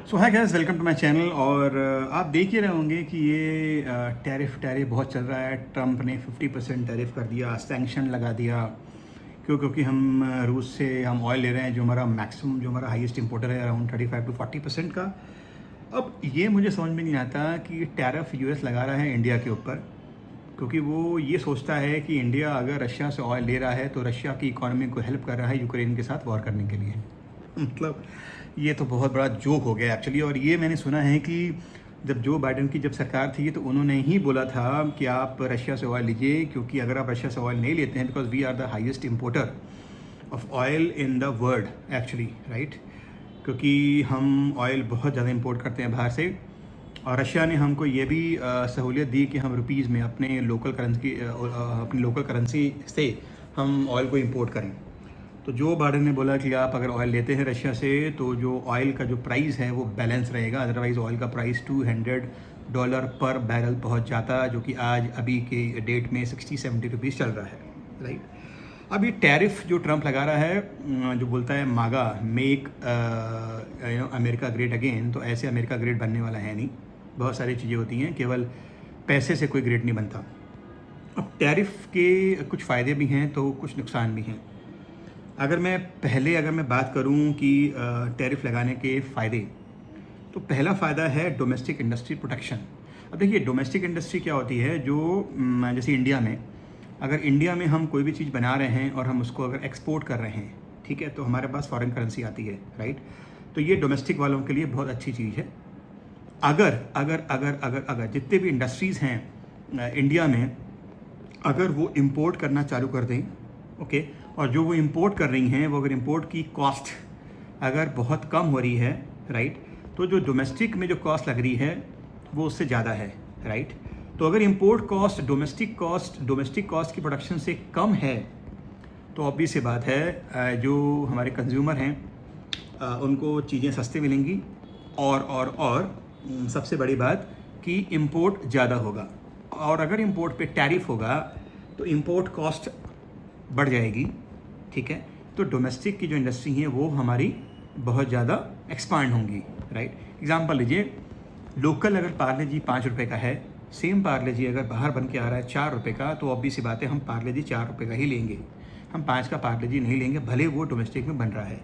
So hi guys, welcome to my channel. और आप देख ही रहे होंगे कि ये टैरिफ बहुत चल रहा है। ट्रंप ने 50% टैरिफ कर दिया, सैंक्शन लगा दिया। क्योंकि हम रूस से हम ऑयल ले रहे हैं, जो हमारा मैक्सिमम, जो हमारा हाईएस्ट इंपोर्टर है, अराउंड 35 to 40% का। अब ये मुझे समझ में नहीं आता कि टैरिफ यूएस लगा रहा है इंडिया के ऊपर, क्योंकि वो ये सोचता है कि इंडिया अगर रशिया से ऑयल ले रहा है तो रशिया की इकोनॉमी को हेल्प कर रहा है यूक्रेन के साथ वॉर करने के लिए। मतलब ये तो बहुत बड़ा जोक हो गया एक्चुअली। और ये मैंने सुना है कि जब जो बाइडन की जब सरकार थी तो उन्होंने ही बोला था कि आप रशिया से ऑयल लीजिए, क्योंकि अगर आप रशिया से ऑयल नहीं लेते हैं, because we are the highest importer of oil in the world actually, right. क्योंकि हम ऑयल बहुत ज़्यादा इंपोर्ट करते हैं बाहर से, और रशिया ने हमको ये भी सहूलियत दी कि हम रुपीज़ में अपने लोकल करेंसी से हम ऑयल को इंपोर्ट करें। तो जो बाइडन ने बोला कि आप अगर ऑयल लेते हैं रशिया से तो जो ऑयल का जो प्राइस है वो बैलेंस रहेगा, अदरवाइज़ ऑयल का प्राइस $200 पर बैरल पहुंच जाता, जो कि आज अभी के डेट में 60-70 रुपीज़ चल रहा है, राइट। अब ये टैरिफ जो ट्रंप लगा रहा है, जो बोलता है मागा, मेक अमेरिका ग्रेट अगेन, तो ऐसे अमेरिका ग्रेट बनने वाला है नहीं। बहुत सारी चीज़ें होती हैं, केवल पैसे से कोई ग्रेट नहीं बनता। अब टैरिफ के कुछ फ़ायदे भी हैं तो कुछ नुकसान भी हैं। अगर मैं बात करूं कि टैरिफ लगाने के फ़ायदे, तो पहला फ़ायदा है डोमेस्टिक इंडस्ट्री प्रोटेक्शन। अब देखिए, डोमेस्टिक इंडस्ट्री क्या होती है, जो जैसे इंडिया में, अगर इंडिया में हम कोई भी चीज़ बना रहे हैं और हम उसको अगर एक्सपोर्ट कर रहे हैं, ठीक है, तो हमारे पास फॉरेन करेंसी आती है, राइट। तो ये डोमेस्टिक वालों के लिए बहुत अच्छी चीज़ है। अगर अगर अगर अगर अगर जितने भी इंडस्ट्रीज़ हैं इंडिया में, अगर वो इम्पोर्ट करना चालू कर दें, ओके, और जो वो इंपोर्ट कर रही हैं, वो अगर इंपोर्ट की कॉस्ट अगर बहुत कम हो रही है, राइट, तो जो डोमेस्टिक में जो कॉस्ट लग रही है वो उससे ज़्यादा है, राइट। तो अगर इंपोर्ट कॉस्ट डोमेस्टिक कॉस्ट की प्रोडक्शन से कम है, तो ऑब्वियस सी बात है जो हमारे कंज्यूमर हैं उनको चीज़ें सस्ती मिलेंगी। और सबसे बड़ी बात कि इंपोर्ट ज़्यादा होगा, और अगर इंपोर्ट पे टैरिफ होगा तो इंपोर्ट कॉस्ट बढ़ जाएगी, ठीक है। तो डोमेस्टिक की जो इंडस्ट्री है वो हमारी बहुत ज़्यादा एक्सपांड होंगी, राइट। एग्जांपल लीजिए, लोकल अगर पार्ले जी 5 रुपये का है, सेम पार्ले जी अगर बाहर बन के आ रहा है 4 रुपये का, तो ऑब्वियस सी बात है हम पार्ले जी 4 रुपये का ही लेंगे, हम 5 का पार्ले जी नहीं लेंगे, भले वो डोमेस्टिक में बन रहा है।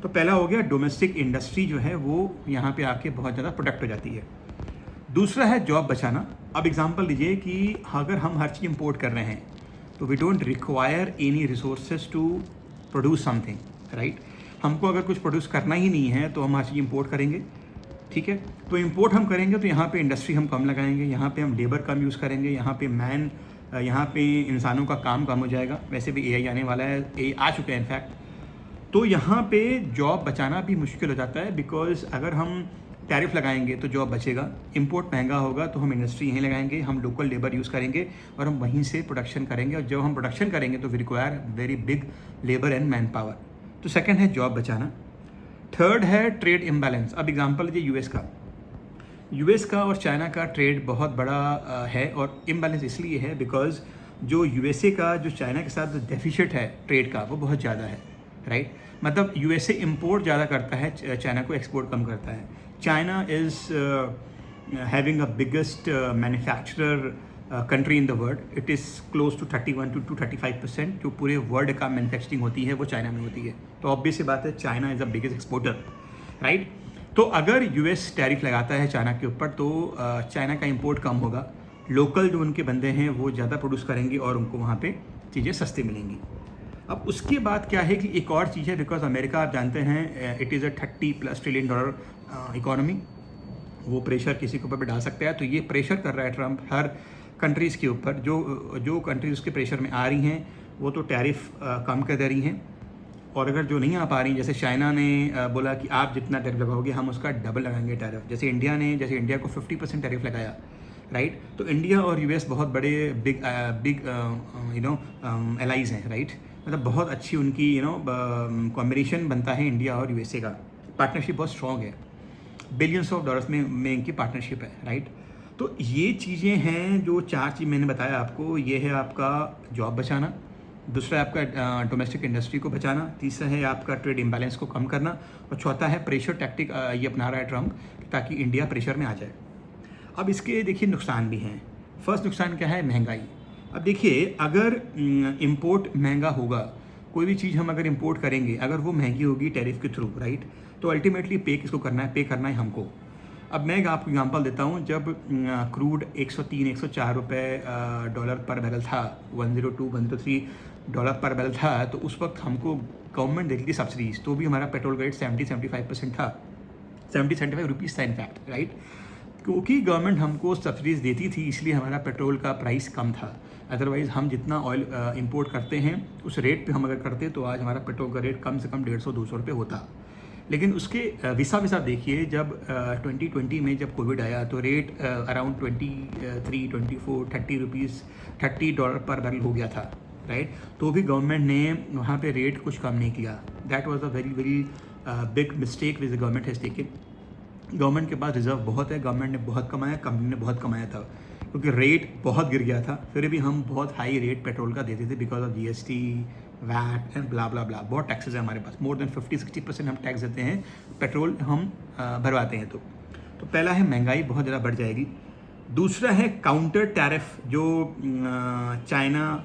तो पहला हो गया, डोमेस्टिक इंडस्ट्री जो है वो यहाँ पर आके बहुत ज़्यादा प्रोटेक्ट हो जाती है। दूसरा है जॉब बचाना। अब एग्जांपल लीजिए कि अगर हम हर चीज़ इंपोर्ट कर रहे हैं तो we don't require any resources to produce something, right. हमको अगर कुछ प्रोड्यूस करना ही नहीं है तो हम हर चीज़ इंपोर्ट करेंगे, ठीक है। तो इंपोर्ट हम करेंगे तो यहाँ पे इंडस्ट्री हम कम लगाएंगे, यहाँ पे हम लेबर कम यूज़ करेंगे, यहाँ पे इंसानों का काम कम हो जाएगा। वैसे भी एआई आने वाला है, एआई आ चुका है इनफैक्ट। तो यहाँ पे जॉब बचाना भी मुश्किल हो जाता है, बिकॉज अगर हम टैरिफ लगाएंगे तो जॉब बचेगा, इंपोर्ट महंगा होगा तो हम इंडस्ट्री यहीं लगाएंगे, हम लोकल लेबर यूज़ करेंगे और हम वहीं से प्रोडक्शन करेंगे, और जब हम प्रोडक्शन करेंगे तो we require very big labour and man power. तो सेकंड है जॉब बचाना। थर्ड है ट्रेड इम्बैलेंस। अब एग्जांपल लीजिए यूएस का और चाइना का ट्रेड बहुत बड़ा है, और इम्बैलेंस इसलिए है बिकॉज जो यूएसए का जो चाइना के साथ डेफिसिट है ट्रेड का वो बहुत ज़्यादा है, राइट। मतलब यूएसए इंपोर्ट ज़्यादा करता है, चाइना को एक्सपोर्ट कम करता है। China is having a biggest manufacturer country in the world. It is close to 31 to 35%। जो पूरे वर्ल्ड का मैन्युफैक्चरिंग होती है वो चाइना में होती है। तो ऑब्वियस सी बात है, China is the biggest exporter, right. तो अगर यूएस टैरिफ लगाता है चाइना के ऊपर तो चाइना का इंपोर्ट कम होगा, लोकल जो उनके बंदे हैं वो ज़्यादा प्रोड्यूस करेंगे और उनको वहाँ पे चीज़ें सस्ती मिलेंगी। अब उसके बाद क्या है कि एक और चीज़ है, बिकॉज अमेरिका आप जानते हैं it is a $30+ trillion economy, वो प्रेशर किसी के ऊपर भी डाल सकता है। तो ये प्रेशर कर रहा है ट्रंप हर कंट्रीज़ के ऊपर, जो कंट्रीज़ उसके प्रेशर में आ रही हैं वो तो टैरिफ कम कर दे रही हैं, और अगर जो नहीं आ पा रही, जैसे चाइना ने बोला कि आप जितना टैरिफ लगाओगे हम उसका डबल लगाएंगे टैरिफ। जैसे इंडिया को 50% टैरिफ लगाया, राइट। तो इंडिया और यूएस बहुत बड़े बिग एलाइज हैं, राइट। मतलब बहुत अच्छी उनकी कॉम्बिनेशन बनता है इंडिया और यूएसए का, पार्टनरशिप बहुत स्ट्रॉन्ग है, बिलियंस ऑफ डॉलर्स में इनकी पार्टनरशिप है, राइट। तो ये चीज़ें हैं जो 4 चीज़ मैंने बताया आपको। ये है आपका जॉब बचाना, दूसरा है आपका डोमेस्टिक इंडस्ट्री को बचाना, तीसरा है आपका ट्रेड इम्बैलेंस को कम करना, और चौथा है प्रेशर टैक्टिक ये अपना रहा है ट्रम्प, ताकि इंडिया प्रेशर में आ जाए। अब इसके देखिए नुकसान भी हैं। फर्स्ट नुकसान क्या है? महंगाई। अब देखिए, अगर इम्पोर्ट महंगा होगा, कोई भी चीज़ हम अगर इम्पोर्ट करेंगे, अगर वो महंगी होगी टैरिफ के थ्रू, राइट, तो अल्टीमेटली पे किसको करना है? पे करना है हमको। अब मैं एक आपको एग्जांपल देता हूँ, जब क्रूड 103 104 रुपये डॉलर पर बैरल था, 102 103 डॉलर पर बैरल था, तो उस वक्त हमको गवर्नमेंट देती थी सब्सिडीज़, तो भी हमारा पेट्रोल का रेट 70-75% था, 70-75 रुपीज़ था इनफैक्ट, राइट। क्योंकि गवर्नमेंट हमको सब्सिडीज़ देती थी, इसलिए हमारा पेट्रोल का प्राइस कम था। अदरवाइज़ हम जितना ऑयल इंपोर्ट करते हैं उस रेट पे हम अगर करते तो आज हमारा पेट्रोल का रेट कम से कम 150-200 रुपये होता। लेकिन उसके विसा देखिए, जब 2020 में जब कोविड आया तो रेट अराउंड 23-24-30 रुपीज़, $30 पर बैरल हो गया था, राइट। तो भी गवर्नमेंट ने वहाँ पे रेट कुछ कम नहीं किया। That was a very very big mistake which the government has taken. Government के पास रिजर्व बहुत है, गवर्नमेंट ने बहुत कमाया, कंपनी ने बहुत कमाया था, क्योंकि रेट बहुत गिर गया था। फिर भी हम बहुत हाई रेट पेट्रोल का देते थे because of GST, VAT and blah blah blah. बहुत टैक्सेस है हमारे पास, मोर देन 50-60% हम टैक्स देते हैं पेट्रोल हम भरवाते हैं। तो पहला है महंगाई बहुत ज़्यादा बढ़ जाएगी। दूसरा है काउंटर टैरिफ, जो चाइना,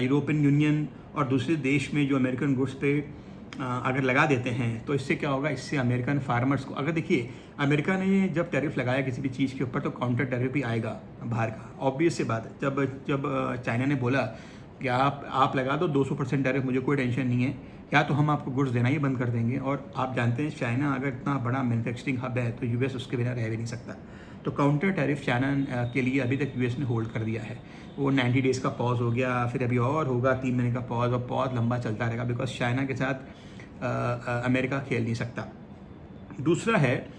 यूरोपियन यूनियन और दूसरे देश में जो अमेरिकन गुड्स पे अगर लगा देते हैं, तो इससे क्या होगा? इससे अमेरिकन फार्मर्स को, अगर देखिए अमेरिका ने जब टैरिफ लगाया किसी भी चीज़ के ऊपर, तो काउंटर टैरिफ भी आएगा बाहर का, ऑब्वियस सी बात है। जब चाइना ने बोला कि आप लगा दो 200% टैरिफ, मुझे कोई टेंशन नहीं है, या तो हम आपको गुड्स देना ही बंद कर देंगे। और आप जानते हैं चाइना अगर इतना बड़ा मैन्युफैक्चरिंग हब है तो US उसके बिना रह भी नहीं सकता। तो काउंटर टैरिफ चाइना के लिए अभी तक US ने होल्ड कर दिया है। वो 90 डेज़ का पॉज हो गया, फिर अभी और होगा 3 महीने का पॉज, और पॉज लंबा चलता रहेगा बिकॉज चाइना के साथ अमेरिका खेल नहीं सकता। दूसरा है,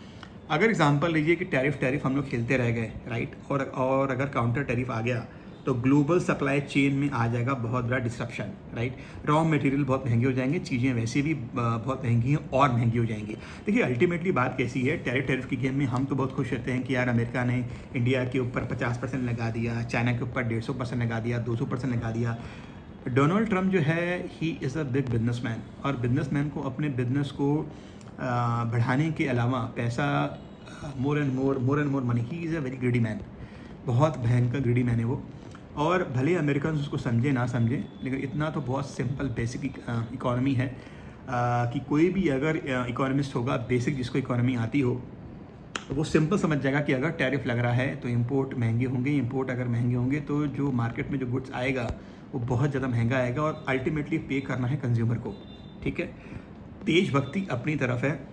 अगर एग्जांपल लीजिए कि टैरिफ हम लोग खेलते रह गए, राइट, और अगर काउंटर टैरिफ आ गया तो ग्लोबल सप्लाई चेन में आ जाएगा बहुत बड़ा डिस्ट्रप्शन, राइट। रॉ मटेरियल बहुत महंगे हो जाएंगे, चीज़ें वैसे भी बहुत महंगी हैं और महंगी हो जाएंगी। देखिए अल्टीमेटली बात कैसी है, टैरिफ की गेम में हम तो बहुत खुश रहते हैं कि यार अमेरिका ने इंडिया के ऊपर 50% लगा दिया, चाइना के ऊपर 150% लगा दिया, 200% लगा दिया। डोनाल्ड ट्रम्प जो है, he is a big businessman, और बिजनेसमैन को अपने बिजनेस को बढ़ाने के अलावा पैसा, more and more money, he is a very greedy man, बहुत भयंकर ग्रीडी मैन है वो। और भले अमेरिकन उसको समझे ना समझे, लेकिन इतना तो बहुत सिंपल बेसिक इकॉनमी है कि कोई भी अगर इकोनॉमिस्ट होगा, बेसिक जिसको इकोनॉमी आती हो, तो वो सिंपल समझ जाएगा कि अगर टैरिफ लग रहा है तो इंपोर्ट महंगे होंगे, इंपोर्ट अगर महंगे होंगे तो जो मार्केट में जो गुड्स आएगा वो बहुत ज़्यादा महंगा आएगा, और अल्टीमेटली पे करना है कंज्यूमर को, ठीक है। देशभक्ति अपनी तरफ है,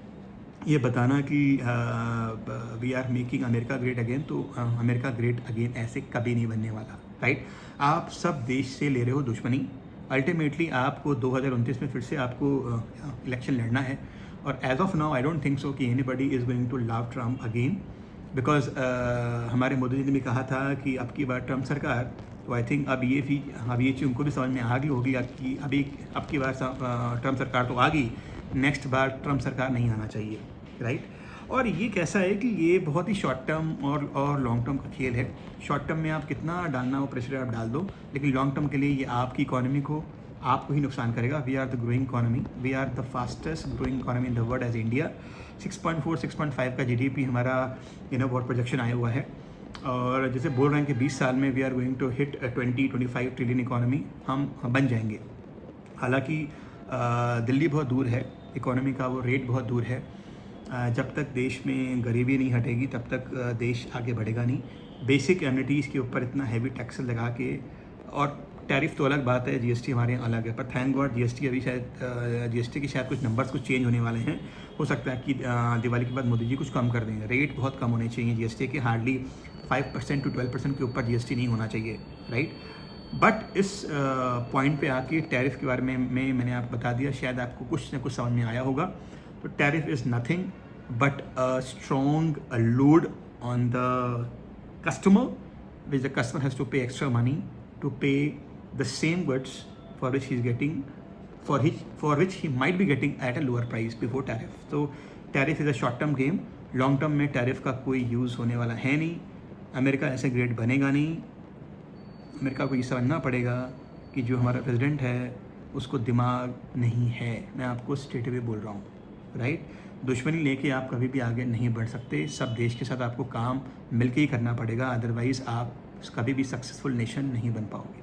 ये बताना कि we are making America great again, तो अमेरिका ग्रेट अगेन ऐसे कभी नहीं बनने वाला, राइट। आप सब देश से ले रहे हो दुश्मनी, अल्टीमेटली आपको 2029 में फिर से आपको इलेक्शन लड़ना है। और as of now I don't think so कि anybody is going to love Trump again, because हमारे मोदी जी ने भी कहा था कि अब की बार ट्रम्प सरकार, तो आई थिंक अब ये चीज़ उनको भी समझ में आ गई होगी कि अब की बार ट्रम्प सरकार तो आ गई, नेक्स्ट बार ट्रम्प सरकार नहीं आना चाहिए, राइट। और ये कैसा है कि ये बहुत ही शॉर्ट टर्म और लॉन्ग टर्म का खेल है। शॉर्ट टर्म में आप कितना डालना वो प्रेशर आप डाल दो, लेकिन लॉन्ग टर्म के लिए ये आपकी इकोनॉमी को, आपको ही नुकसान करेगा। We are the growing economy, we are the fastest growing economy in the world as India. 6.4-6.5 का GDP हमारा बहुत प्रोजेक्शन आया हुआ है, और जैसे बोल रहे हैं कि 20 साल में we are going to hit 20-25 trillion economy हम बन जाएंगे। हालांकि दिल्ली बहुत दूर है, इकोनॉमी का वो रेट बहुत दूर है। जब तक देश में गरीबी नहीं हटेगी तब तक देश आगे बढ़ेगा नहीं। बेसिक एमिनिटीज़ के ऊपर इतना हैवी टैक्स लगा के, और टैरिफ तो अलग बात है, GST हमारे यहाँ अलग है, पर थैंक गॉड GST अभी शायद GST के शायद कुछ नंबर्स कुछ चेंज होने वाले हैं। हो सकता है कि दिवाली के बाद मोदी जी कुछ कम कर देंगे। रेट बहुत कम होने चाहिए GST के, हार्डली 5% to 12% के ऊपर GST नहीं होना चाहिए, राइट। बट इस पॉइंट पे आके टैरिफ के बारे में मैंने आपको बता दिया, शायद आपको कुछ ना कुछ समझ में आया होगा। तो tariff is nothing but a strong load on the customer, which the customer has to pay extra money to pay the same goods for which he is getting, for which he might be getting at a lower price before tariff. So tariff is a short term game, long term में tariff का कोई use होने वाला है नहीं। America ऐसे great बनेगा नहीं, अमेरिका को ये समझना पड़ेगा कि जो हमारा प्रेसिडेंट है उसको दिमाग नहीं है। मैं आपको स्ट्रेट अवे बोल रहा हूँ, राइट। दुश्मनी लेके आप कभी भी आगे नहीं बढ़ सकते। सब देश के साथ आपको काम मिलके ही करना पड़ेगा, अदरवाइज़ आप कभी भी सक्सेसफुल नेशन नहीं बन पाओगे।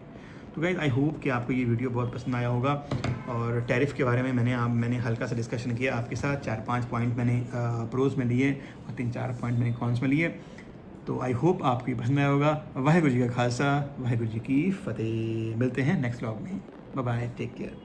तो गाइज आई होप कि आपको ये वीडियो बहुत पसंद आया होगा। और टैरिफ के बारे में मैंने हल्का सा डिस्कशन किया आपके साथ। 4-5 पॉइंट मैंने प्रोज में लिए और 3-4 पॉइंट मैंने कॉन्स में लिए। तो आई होप आपको ये पसंद आया होगा। वाहिगुरू जी का खालसा, वाहिगुरू जी की फ़तेह। मिलते हैं नेक्स्ट व्लॉग में। Bye bye, take care.